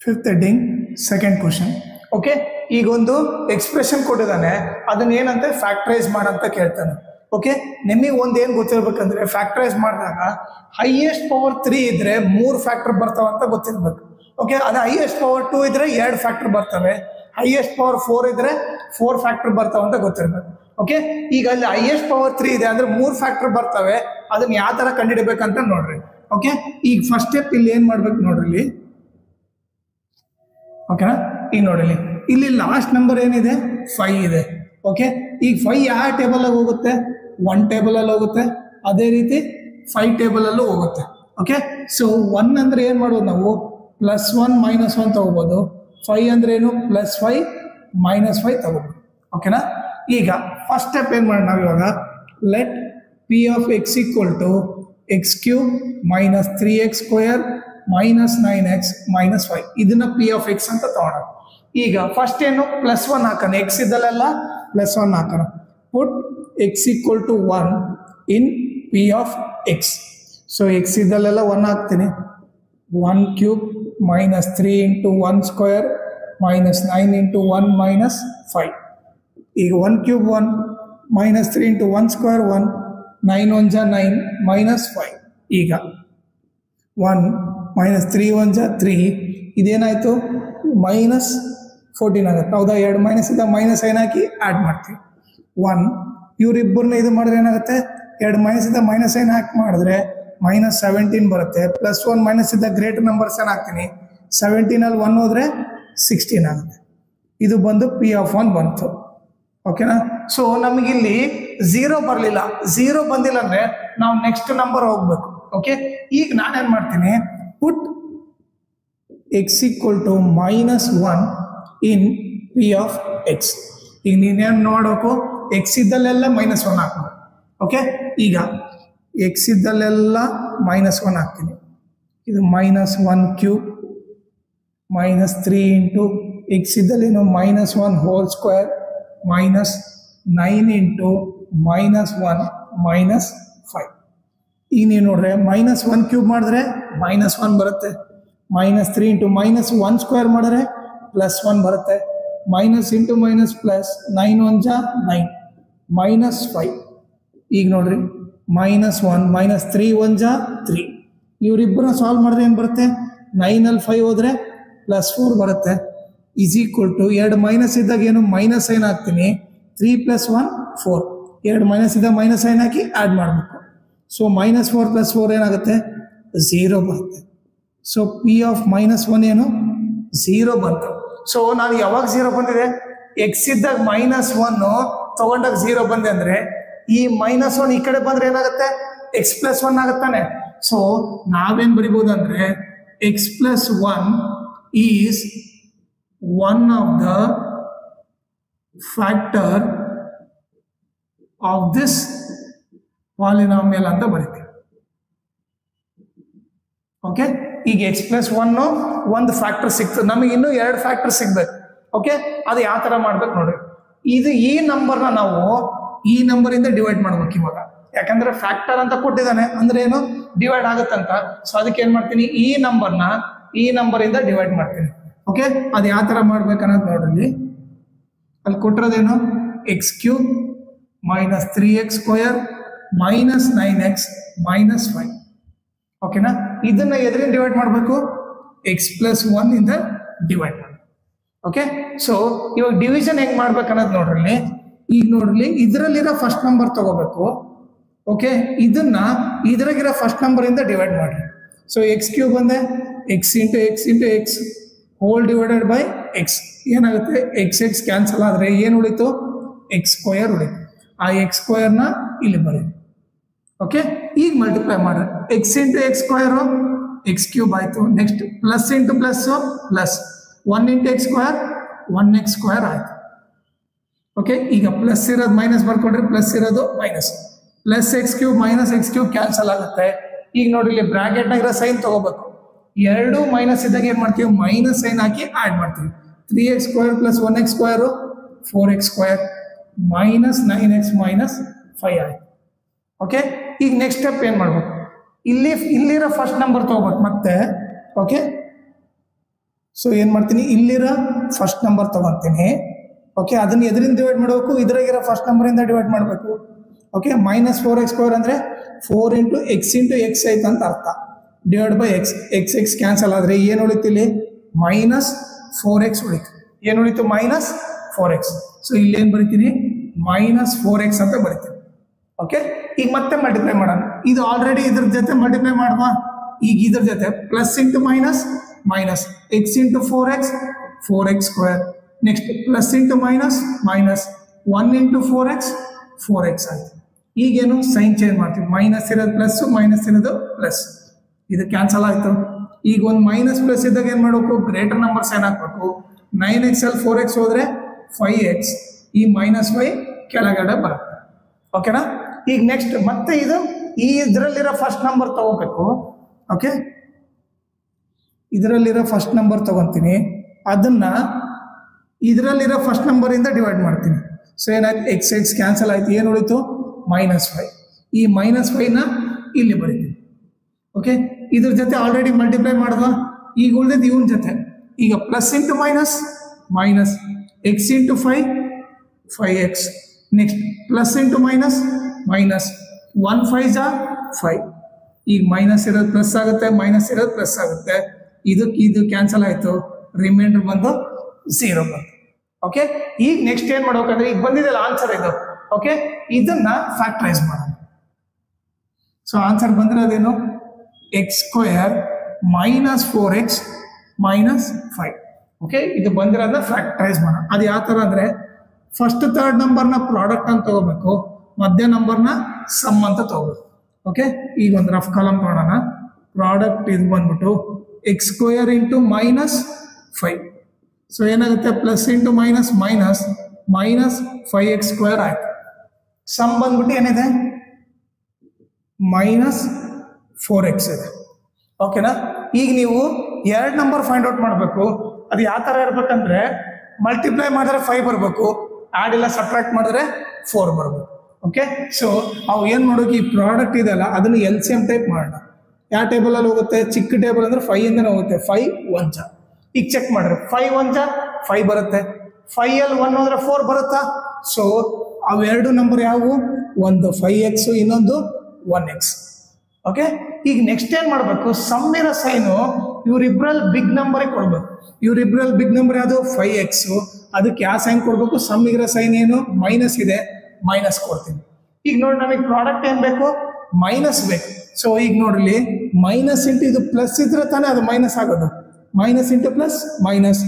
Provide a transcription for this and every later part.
Fifth heading second question. Okay, ಈಗ ಒಂದು expression ಕೊಟ್ಟಿದ್ದಾನೆ, ಅದನ್ನ ಏನಂತೆ ಫ್ಯಾಕ್ಟರೈಸ್ ಮಾಡಂತ ಕೇಳ್ತಾನೆ. ಓಕೆ, ನಿಮಗೆ ಒಂದು ಏನು ಗೊತ್ತಿರ್ಬೇಕಂದ್ರೆ ಫ್ಯಾಕ್ಟರೈಸ್ ಮಾಡಿದಾಗ ಹೈಯೆಸ್ಟ್ ಪವರ್ 3 ಇದ್ರೆ 3 ಫ್ಯಾಕ್ಟರ್ ಬರ್ತಾವ ಅಂತ ಗೊತ್ತಿರ್ಬೇಕು. ಓಕೆ, ಅದು ಹೈಯೆಸ್ಟ್ ಪವರ್ 2 ಇದ್ರೆ 2 ಫ್ಯಾಕ್ಟರ್ ಬರ್ತವೆ, ಹೈಯೆಸ್ಟ್ ಪವರ್ 4 ಇದ್ರೆ 4 ಫ್ಯಾಕ್ಟರ್ ಬರ್ತಾವ ಅಂತ ಗೊತ್ತಿರ್ಬೇಕು. ಓಕೆ, ಈಗ ಅಲ್ಲಿ ಹೈಯೆಸ್ಟ್ ಪವರ್ 3 ಇದೆ ಅಂದ್ರೆ 3 ಫ್ಯಾಕ್ಟರ್ ಬರ್ತವೆ, ಅದನ್ನ ಯಾವ ತರ ಕಂಡುಹಿಡಬೇಕಂತ ನೋಡ್ರಿ. ಓಕೆ, ಈಗ ಫಸ್ಟ್ ಸ್ಟೆಪ್ ಇಲ್ಲಿ ಏನ್ ಮಾಡ್ಬೇಕು ನೋಡ್ರಿ ಇಲ್ಲಿ. ಓಕೆನಾ, ಈಗ ನೋಡಿಲಿ ಇಲ್ಲಿ ಲಾಸ್ಟ್ ನಂಬರ್ ಏನಿದೆ 5 ಇದೆ. ಓಕೆ, ಈಗ 5 ಯಾವ ಟೇಬಲ್ ಅಲ್ಲಿ ಹೋಗುತ್ತೆ, 1 ಟೇಬಲ್ ಅಲ್ಲಿ ಹೋಗುತ್ತೆ, ಅದೇ ರೀತಿ 5 ಟೇಬಲ್ ಅಲ್ಲೂ ಹೋಗುತ್ತೆ. ಓಕೆ, ಸೊ 1 ಅಂದ್ರೆ ಏನ್ ಮಾಡೋದು ನಾವು +1 -1 ತಗೋಬಹುದು. 5 ಅಂದ್ರೆ ಏನು +5 -5 ತಗೋಬಹುದು. ಓಕೆನಾ, ಈಗ ಫಸ್ಟ್ ಸ್ಟೆಪ್ ಏನ್ ಮಾಡೋಣ ನಾವು ಇವಾಗ, let p of x = x³ - 3x² - 9x - 5 ಇದನ್ನ p of x ಅಂತ ತಗೋಣ. ಈಗ ಫಸ್ಟ್ ಏನು +1 ಹಾಕೋಣ, x ಇದ್ದಲ್ಲೆಲ್ಲ +1 ಹಾಕೋಣ. ಪುಟ್ x = 1 in p of x. So x ಇದ್ದಲ್ಲೆಲ್ಲ 1 ಹಾಕ್ತೀನಿ. 1³ - 3 × 1² - 9 × 1 - 5. ಈಗ 1³ 1 - 3 × 1² 1, 9 1 = 9 - 5. ಈಗ 1 - 3 1 = 3, ಇದೇನಾಯಿತು -14 ಆಗುತ್ತೆ. ಹೌದಾ, 2 ಮೈನಸ್ ಇದ್ದ ಮೈನಸ್ ಸೈನ್ ಹಾಕಿ ಆ್ಯಡ್ ಮಾಡ್ತೀವಿ. 1 ಇವರಿಬ್ಬರನ್ನ ಇದು ಮಾಡಿದ್ರೆ ಏನಾಗುತ್ತೆ, 2 ಮೈನಸ್ ಇದ್ದ ಮೈನಸ್ ಸೈನ್ ಹಾಕಿ ಮಾಡಿದ್ರೆ -17 ಬರುತ್ತೆ. +1 ಮೈನಸ್ ಇದ್ದ ಗ್ರೇಟರ್ ನಂಬರ್ಸ್ ಏನು ಹಾಕ್ತೀನಿ, 17 ಅಲ್ಲಿ 1 ಹೋದ್ರೆ 16 ಆಗುತ್ತೆ. ಇದು ಬಂದು p of 1 ಬಂತು. ಓಕೆನಾ, ಸೊ ನಮಗಿಲ್ಲಿ 0 ಬರಲಿಲ್ಲ. 0 ಬಂದಿಲ್ಲ ಅಂದ್ರೆ ನಾವು ನೆಕ್ಸ್ಟ್ ನಂಬರ್ ಹೋಗ್ಬೇಕು. ಓಕೆ, ಈಗ ನಾನೇನು ಮಾಡ್ತೀನಿ, ಪುಟ್ x = -1 in p of x. ಈಗ ನೀನೇನು ನೋಡೋಕು, x ಇದ್ದಲ್ಲೆಲ್ಲ -1 ಹಾಕ್ಬೇಕು. ಓಕೆ, ಈಗ x ಇದ್ದಲ್ಲೆಲ್ಲ -1 ಹಾಕ್ತೀನಿ. ಇದು -1³ -3 × x ಇದ್ದಲ್ಲೇನು -1² -9 × -1 -5. ಈಗ ನೀವು ನೋಡ್ರೆ -1³ ಮಾಡಿದ್ರೆ -1 ಬರುತ್ತೆ, -3 × -1² ಮಾಡಿದ್ರೆ +1 ಬರುತ್ತೆ, -× -+, 9 1 = 9 -5. ಈಗ ನೋಡ್ರಿ -1 -3 1 = 3. ಇವರಿಬ್ಬರನ್ನ ಸಾಲ್ವ್ ಮಾಡಿದ್ರೆ ಏನು ಬರುತ್ತೆ, 9 ಅಲ್ಲಿ 5 ಹೋದ್ರೆ +4 ಬರುತ್ತೆ. = 2 ಮೈನಸ್ ಇದ್ದಾಗ ಏನು ಮೈನಸ್ ಸೈನ್ ಹಾಕ್ತೀನಿ, 3 + 1 4, 2 ಮೈನಸ್ ಇದ್ದಾಗ ಮೈನಸ್ ಸೈನ್ ಹಾಕಿ ಆ್ಯಡ್ ಮಾಡಬೇಕು. ಸೊ -4 + 4 ಏನಾಗುತ್ತೆ 0 ಬರುತ್ತೆ. ಸೊ p of -1 ಏನು 0 ಬಂತು. ಸೊ ನಾನು ಯಾವಾಗ 0 ಬಂದಿದೆ, x ಇದ್ದಾಗ -1 ತಗೊಂಡಾಗ 0 ಬಂದೆ ಅಂದ್ರೆ ಈ -1 ಈ ಕಡೆ ಬಂದ್ರೆ ಏನಾಗುತ್ತೆ, x + 1 ಆಗುತ್ತಾನೆ. ಸೊ ನಾವೇನ್ ಬರಿಬಹುದು ಅಂದ್ರೆ x + 1 is one of the factor of this polynomial ಅಂತ ಬರೀತೀವಿ. ಓಕೆ, ಈಗ x + 1 ಒಂದು ಫ್ಯಾಕ್ಟರ್ ಸಿಕ್ತು, ನಮಗೆ ಇನ್ನೂ 2 ಫ್ಯಾಕ್ಟರ್ ಸಿಗ್ಬೇಕು. ಓಕೆ, ಅದು ಯಾವ ತರ ಮಾಡ್ಬೇಕು ನೋಡ್ರಿ. ಇದು ಈ ನಂಬರ್ನ ನಾವು ಈ ನಂಬರ್ ಇಂದ ಡಿವೈಡ್ ಮಾಡ್ಬೇಕು ಇವಾಗ, ಯಾಕಂದ್ರೆ ಫ್ಯಾಕ್ಟರ್ ಅಂತ ಕೊಟ್ಟಿದ್ದಾನೆ ಅಂದ್ರೆ ಏನು ಡಿವೈಡ್ ಆಗುತ್ತಂತ. ಸೊ ಅದಕ್ಕೆ ಏನ್ ಮಾಡ್ತೀನಿ, ಈ ನಂಬರ್ನ ಈ ನಂಬರ್ ಇಂದ ಡಿವೈಡ್ ಮಾಡ್ತೀನಿ. ಓಕೆ, ಅದು ಯಾವ ತರ ಮಾಡ್ಬೇಕನ್ನೋದು ನೋಡ್ರಿ. ಅಲ್ಲಿ ಕೊಟ್ಟಿರೋದೇನು x³ - 3x² - 9x - 5. ಓಕೆನಾ, ಇದನ್ನ ಎದರಿಂದ ಡಿವೈಡ್ ಮಾಡಬೇಕು, x + 1 ಇಂದ ಡಿವೈಡ್ ಮಾಡಿ. ಓಕೆ, ಸೊ ಇವಾಗ ಡಿವಿಷನ್ ಹೆಂಗ್ ಮಾಡ್ಬೇಕನ್ನೋದು ನೋಡ್ರಿ. ಈಗ ನೋಡ್ರಿ, ಇದರಲ್ಲಿರೋ ಫಸ್ಟ್ ನಂಬರ್ ತಗೋಬೇಕು. ಓಕೆ, ಇದನ್ನ ಇದ್ರಾಗಿರೋ ಫಸ್ಟ್ ನಂಬರ್ ಇಂದ ಡಿವೈಡ್ ಮಾಡ್ರಿ. ಸೊ x³ ಬಂದೆ x × x whole divided by x ಏನಾಗುತ್ತೆ, x ಕ್ಯಾನ್ಸಲ್ ಆದರೆ ಏನು ಉಳಿತು, x² ಉಳಿತು. ಆ x² ನ ಇಲ್ಲಿ ಬರೀ. ಓಕೆ, ಈಗ ಮಲ್ಟಿಪ್ಲೈ ಮಾಡ್ರಿ, x × x² x³ ಆಯಿತು. ನೆಕ್ಸ್ಟ್ +× +, 1 × x² 1x² ಆಯಿತು. ಓಕೆ, ಈಗ ಪ್ಲಸ್ ಇರೋದು ಮೈನಸ್ ಬರ್ಕೊಡ್ರಿ, ಪ್ಲಸ್ ಇರೋದು ಮೈನಸ್, +x³ - x³ ಕ್ಯಾನ್ಸಲ್ ಆಗುತ್ತೆ. ಈಗ ನೋಡಿ ಇಲ್ಲಿ ಬ್ರಾಕೆಟ್ನಾಗಿರೋ ಸೈನ್ ತಗೋಬೇಕು. 2 ಮೈನಸ್ ಇದ್ದಾಗ ಏನ್ ಮಾಡ್ತೀವಿ, ಮೈನಸ್ ಸೈನ್ ಹಾಕಿ ಆಡ್ ಮಾಡ್ತೀವಿ. 3x² + 1x² 4x² -9x - 5 ಆಯ್ತು. ಓಕೆ, ಈಗ ನೆಕ್ಸ್ಟ್ ಸ್ಟೆಪ್ ಏನ್ ಮಾಡ್ಬೇಕು, ಇಲ್ಲಿರೋ ಫಸ್ಟ್ ನಂಬರ್ ತಗೋಬೇಕು ಮತ್ತೆ. ಓಕೆ, ಸೊ ಏನು ಮಾಡ್ತೀನಿ, ಇಲ್ಲಿರೋ ಫಸ್ಟ್ ನಂಬರ್ ತಗೊತೀನಿ. ಓಕೆ, ಅದನ್ನ ಎದರಿಂದ ಡಿವೈಡ್ ಮಾಡಬೇಕು, ಇದ್ರಾಗಿರೋ ಫಸ್ಟ್ ನಂಬರಿಂದ ಡಿವೈಡ್ ಮಾಡಬೇಕು. ಓಕೆ, -4x² ಅಂದರೆ 4 × x × x ಆಯ್ತು ಅಂತ ಅರ್ಥ. Divide by X, X cancel ಆದರೆ ಏನು ಉಳಿತು ಇಲ್ಲಿ, -4x ಉಳಿತು. ಏನು ಉಳಿತು, -4x. ಸೊ ಇಲ್ಲಿ ಏನು ಬರಿತೀನಿ, -4x ಅಂತ ಬರಿತೀನಿ. ಓಕೆ, ಈಗ ಮತ್ತೆ ಮಲ್ಟಿಪ್ಲೈ ಮಾಡೋಣ. ಇದು ಆಲ್ರೆಡಿ ಇದ್ರ ಜೊತೆ ಮಲ್ಟಿಪ್ಲೈ ಮಾಡುವ. ಈಗ ಇದ್ರ ಜೊತೆ plus into minus minus x × 4x 4x². Next plus into minus minus 1 × 4x 4x ಆಯ್ತು. ಈಗೇನು ಸೈನ್ ಚೇಂಜ್ ಮಾಡ್ತೀವಿ, ಮೈನಸ್ ಇರೋದು ಪ್ಲಸ್, ಮೈನಸ್ ಇರೋದು ಪ್ಲಸ್, ಇದು ಕ್ಯಾನ್ಸಲ್ ಆಯಿತು. ಈಗ ಒಂದು ಮೈನಸ್ ಪ್ಲಸ್ ಇದ್ದಾಗ ಏನು ಮಾಡಬೇಕು, ಗ್ರೇಟರ್ ನಂಬರ್ಸ್ ಏನು ಹಾಕಬೇಕು. 9x ಅಲ್ಲಿ 4x ಹೋದರೆ 5x, ಈ -5 ಕೆಳಗಡೆ ಬರುತ್ತೆ. ಓಕೆನಾ. ಈಗ ನೆಕ್ಸ್ಟ್ ಮತ್ತೆ ಇದು ಈ ಇದರಲ್ಲಿರೋ ಫಸ್ಟ್ ನಂಬರ್ ತಗೋಬೇಕು. ಓಕೆ, ಇದರಲ್ಲಿರೋ ಫಸ್ಟ್ ನಂಬರ್ ತಗೊತೀನಿ, ಅದನ್ನ ಇದರಲ್ಲಿರೋ ಫಸ್ಟ್ ನಂಬರಿಂದ ಡಿವೈಡ್ ಮಾಡ್ತೀನಿ. ಸೊ ಏನಾಯ್ತು, x ಕ್ಯಾನ್ಸಲ್ ಆಯ್ತು, ಏನು ಉಳಿತು, -5. ಈ -5ನ ಇಲ್ಲಿ ಬರೀತೀನಿ. ಓಕೆ, ಇದ್ರ ಜೊತೆ ಆಲ್ರೆಡಿ ಮಲ್ಟಿಪ್ಲೈ ಮಾಡಿದ್ವ. ಈಗ ಉಳಿದಿದ್ದು ಇವನ ಜೊತೆ. ಈಗ plus into minus minus x × 5 5x. Next plus into minus minus 1 5 5. ಈಗ ಮೈನಸ್ ಇರೋದು ಪ್ಲಸ್ ಆಗುತ್ತೆ, ಮೈನಸ್ ಇರೋದು ಪ್ಲಸ್ ಆಗುತ್ತೆ. ಇದು ಕ್ಯಾನ್ಸಲ್ ಆಯಿತು, ರಿಮೈಂಡರ್ ಬಂದು 0 ಬಂತು. ಓಕೆ, ಈಗ ನೆಕ್ಸ್ಟ್ ಏನು ಮಾಡ್ಬೇಕಂದ್ರೆ, ಈಗ ಬಂದಿದೆಲ್ಲ ಆನ್ಸರ್ ಇದು. ಓಕೆ, ಇದನ್ನ ಫ್ಯಾಕ್ಟರೈಸ್ ಮಾಡೋಣ. ಸೊ ಆನ್ಸರ್ ಬಂದಿರೋದೇನು, x² -4x -5. ಓಕೆ, ಇದು ಬಂದಿರೋದನ್ನ ಫ್ಯಾಕ್ಟರೈಸ್ ಮಾಡೋಣ. ಅದು ಯಾವ ಥರ ಅಂದರೆ, ಫಸ್ಟ್ ಥರ್ಡ್ ನಂಬರ್ನ ಪ್ರಾಡಕ್ಟ್ ಅಂತ ತಗೋಬೇಕು, ಮಧ್ಯ ನಂಬರ್ನ ಸಮ್ ಅಂತ ತಗೋಬೇಕು. ಓಕೆ, ಈಗ ಒಂದು ರಫ್ ಕಾಲಮ್ ಮಾಡೋಣ. ಪ್ರಾಡಕ್ಟ್ ಇದು ಬಂದ್ಬಿಟ್ಟು x² × -5. ಸೊ ಏನಾಗುತ್ತೆ, plus into minus minus -5x² ಆಯ್ತು. ಸಮ್ ಬಂದ್ಬಿಟ್ಟು ಏನಿದೆ, -4x ಇದೆ. ಓಕೆನಾ. ಈಗ ನೀವು ಎರಡು ನಂಬರ್ ಫೈಂಡ್ ಔಟ್ ಮಾಡಬೇಕು. ಅದು ಯಾವ ಥರ ಇರ್ಬೇಕಂದ್ರೆ, ಮಲ್ಟಿಪ್ಲೈ ಮಾಡಿದ್ರೆ 5 ಬರಬೇಕು, ಆ್ಯಡ್ ಇಲ್ಲ ಸಬ್ಟ್ರಾಕ್ಟ್ ಮಾಡಿದ್ರೆ 4 ಬರಬೇಕು. ಓಕೆ, ಸೊ ಅವು ಏನು ಮಾಡೋಕೆ, ಈ ಪ್ರಾಡಕ್ಟ್ ಇದೆಯಲ್ಲ ಅದನ್ನು LCM ಟೈಪ್ ಮಾಡೋಣ. ಯಾವ ಟೇಬಲಲ್ಲಿ ಹೋಗುತ್ತೆ, ಚಿಕ್ಕ ಟೇಬಲ್ ಅಂದರೆ 5 ಇಂದನೇ ಹೋಗುತ್ತೆ. 5 1 ಜ. ಈಗ ಚೆಕ್ ಮಾಡಿದ್ರೆ 5 1 ಜ 5 ಬರುತ್ತೆ. 5 ಅಲ್ಲಿ 1 ಹೋದ್ರೆ 4 ಬರುತ್ತಾ. ಸೊ ಅವೆರಡು ನಂಬರ್ ಯಾವುವು, ಒಂದು 5x, ಇನ್ನೊಂದು 1x. ಓಕೆ, ಈಗ ನೆಕ್ಸ್ಟ್ ಏನು ಮಾಡಬೇಕು, ಸಮ್ ಇರೋ ಸೈನು ಇವರಿಬ್ರಲ್ಲಿ ಬಿಗ್ ನಂಬರಿಗೆ ಕೊಡ್ಬೇಕು. ಇವರಿಬ್ರಲ್ಲಿ ಬಿಗ್ ನಂಬರ್ ಯಾವುದು, 5x. ಅದಕ್ಕೆ ಯಾವ ಸೈನ್ ಕೊಡಬೇಕು, ಸಮ್ ಇರೋ ಸೈನ್ ಏನು, ಮೈನಸ್ ಇದೆ, ಮೈನಸ್ ಕೊಡ್ತೀನಿ. ಈಗ ನೋಡಿ, ನಮಗೆ ಪ್ರಾಡಕ್ಟ್ ಏನು ಬೇಕು, ಮೈನಸ್ ಬೇಕು. ಸೊ ಈಗ ನೋಡ್ರಿ, ಮೈನಸ್ ಇಂಟು ಇದು ಪ್ಲಸ್ ಇದ್ರೆ ತಾನೇ ಅದು ಮೈನಸ್ ಆಗೋದು. Minus into plus minus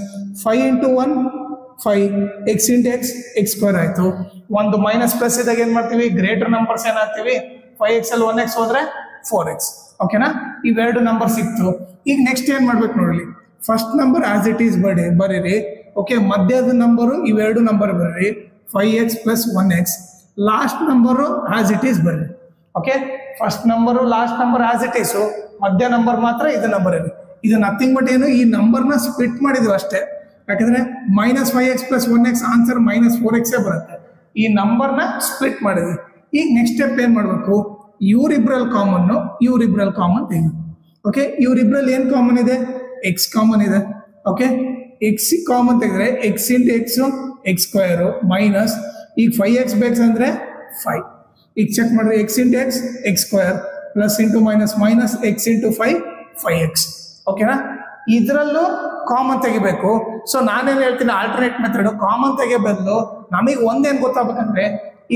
5 × 1 5 x × x² ಆಯಿತು. ಒಂದು ಮೈನಸ್ ಪ್ಲಸ್ ಇದ್ದಾಗ ಏನು ಮಾಡ್ತೀವಿ, ಗ್ರೇಟರ್ ನಂಬರ್ಸ್ ಏನಾಗ್ತೀವಿ, 5x ಅಲ್ಲಿ 1x ಹೋದ್ರೆ 4x. ಓಕೆನಾ, ಇವೆರಡು ನಂಬರ್ ಸಿಕ್ತು. ಈಗ ನೆಕ್ಸ್ಟ್ ಏನು ಮಾಡ್ಬೇಕು ನೋಡ್ರಿ, first number as it is ಬರೀರಿ. ಓಕೆ, ಮಧ್ಯದ ನಂಬರು ಇವೆರಡು ನಂಬರ್ ಬರೀರಿ, 5x + 1x. Last number as it is ಬರ್ರಿ. Okay, first number last number as it is, ಮಧ್ಯ ನಂಬರ್ ಮಾತ್ರ ಇದು ನಂಬರ್ ಇದೆ. ಇದು ನಥಿಂಗ್ ಬಟ್ ಏನು, ಈ ನಂಬರ್ನ ಸ್ಪ್ಲಿಟ್ ಮಾಡಿದ್ವಿ ಅಷ್ಟೇ. ಯಾಕಂದ್ರೆ -5x + 1x ಆನ್ಸರ್ -4x ಬರುತ್ತೆ. ಈ ನಂಬರ್ನ ಸ್ಪ್ಲಿಟ್ ಮಾಡಿದ್ವಿ. ಈಗ ನೆಕ್ಸ್ಟ್ ಸ್ಟೆಪ್ ಏನು ಮಾಡಬೇಕು, ಇವರಿಬ್ರಲ್ಲಿ ಕಾಮನ್ ತೆಗಿಬೇಕು. ಓಕೆ, ಇವರಿಬ್ರಲ್ಲಿ ಏನು ಕಾಮನ್ ಇದೆ, x ಕಾಮನ್ ಇದೆ. ಓಕೆ, x ಕಾಮನ್ ತೆಗೆದ್ರೆ x × x x² ಮೈನಸ್ ಈಗ 5x ಬೇಕಂದ್ರೆ 5. ಈಗ ಚೆಕ್ ಮಾಡ್ರಿ, x × x x² plus into minus minus x × 5 5x. ಓಕೆನಾ, ಇದರಲ್ಲೂ ಕಾಮನ್ ತೆಗಿಬೇಕು. ಸೊ ನಾನೇನು ಹೇಳ್ತೀನಿ, ಆಲ್ಟರ್ನೇಟ್ ಮೆಥಡ್ ಕಾಮನ್ ತೆಗೆ ಬದಲು ನಮಗೆ ಒಂದೇನು ಗೊತ್ತಾಗಬೇಕಂದ್ರೆ,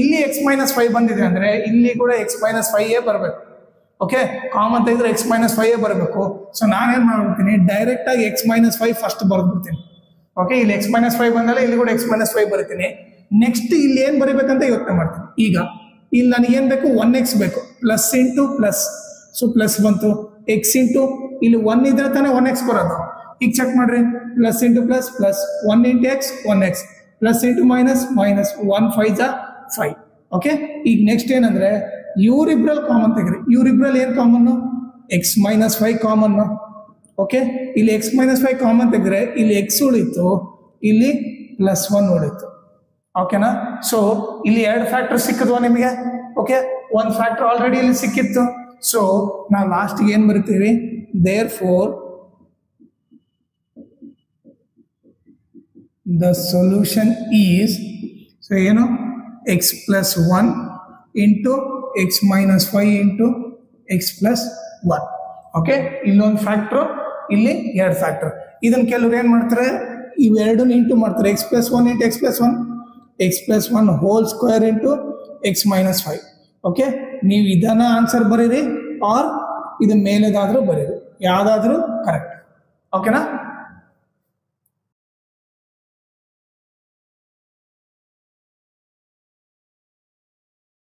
ಇಲ್ಲಿ x - 5 ಬಂದಿದೆ ಅಂದರೆ ಇಲ್ಲಿ ಕೂಡ x - 5 ಬರಬೇಕು. ಓಕೆ, ಕಾಮನ್ ತೆಗೆದ್ರೆ x - 5 ಬರಬೇಕು. ಸೊ ನಾನೇನು ಮಾಡ್ಬಿಡ್ತೀನಿ, ಡೈರೆಕ್ಟಾಗಿ x - 5 ಫಸ್ಟ್ ಬರೆದ್ಬಿಡ್ತೀನಿ. ಓಕೆ, ಇಲ್ಲಿ x - 5 ಬಂದಲ್ಲ, ಇಲ್ಲಿ ಕೂಡ x - 5 ಬರೀತೀನಿ. ನೆಕ್ಸ್ಟ್ ಇಲ್ಲಿ ಏನು ಬರೀಬೇಕಂತ ಯೋಚನೆ ಮಾಡ್ತೀನಿ. ಈಗ ಇಲ್ಲಿ ನನಗೇನು ಬೇಕು, 1x ಬೇಕು, plus into plus. So plus ಬಂತು, x ಇಂಟು ಇಲ್ಲಿ 1 ಇದ್ರೆ ತಾನೇ 1x ಬರೋದು. ಈಗ ಚೆಕ್ ಮಾಡ್ರಿ, plus into plus plus 1 × x 1x plus into minus minus 1 5 5. Okay, ಈಗ ನೆಕ್ಸ್ಟ್ ಏನಂದ್ರೆ, ಇವರಿಬ್ರಲ್ಲಿ ಕಾಮನ್ ತೆಗ್ರಿ. ಇವರಿಬ್ರಲ್ಲಿ ಏನು ಕಾಮನ್ನು, x - 5 ಕಾಮನ್ನು. ಓಕೆ, ಇಲ್ಲಿ x - 5 ಕಾಮನ್ ತೆಗ್ರೆ ಇಲ್ಲಿ x ಉಳಿತು, ಇಲ್ಲಿ +1 ಉಳಿತು. ಓಕೆನಾ, ಸೊ ಇಲ್ಲಿ 2 ಫ್ಯಾಕ್ಟರ್ ಸಿಕ್ಕಿದ್ವಾ ನಿಮಗೆ. ಓಕೆ, ಒಂದು ಫ್ಯಾಕ್ಟರ್ ಆಲ್ರೆಡಿ ಇಲ್ಲಿ ಸಿಕ್ಕಿತ್ತು. ಸೊ ನಾವು ಲಾಸ್ಟ್ಗೆ ಏನು ಬರಿತೀವಿ, therefore the solution is, so x plus 1 into x minus 5 into x plus 1. Okay, ಇಲ್ಲೊಂದು ಫ್ಯಾಕ್ಟ್ರು, ಇಲ್ಲಿ 2 ಫ್ಯಾಕ್ಟರ್. ಇದನ್ನು ಕೆಲವ್ರು ಏನು ಮಾಡ್ತಾರೆ, ಇವೆರಡನ್ನು ಇಂಟು ಮಾಡ್ತಾರೆ. x plus 1 into x plus 1 whole square into x minus 5. Okay, ನೀವು ಇದನ್ನ ಆನ್ಸರ್ ಬರೀರಿ ಆರ್ ಇದು ಮೇಲೆದಾದ್ರೂ ಬರೀರಿ, ಯಾವುದಾದ್ರೂ ಕರೆಕ್ಟ್. ಓಕೆನಾ?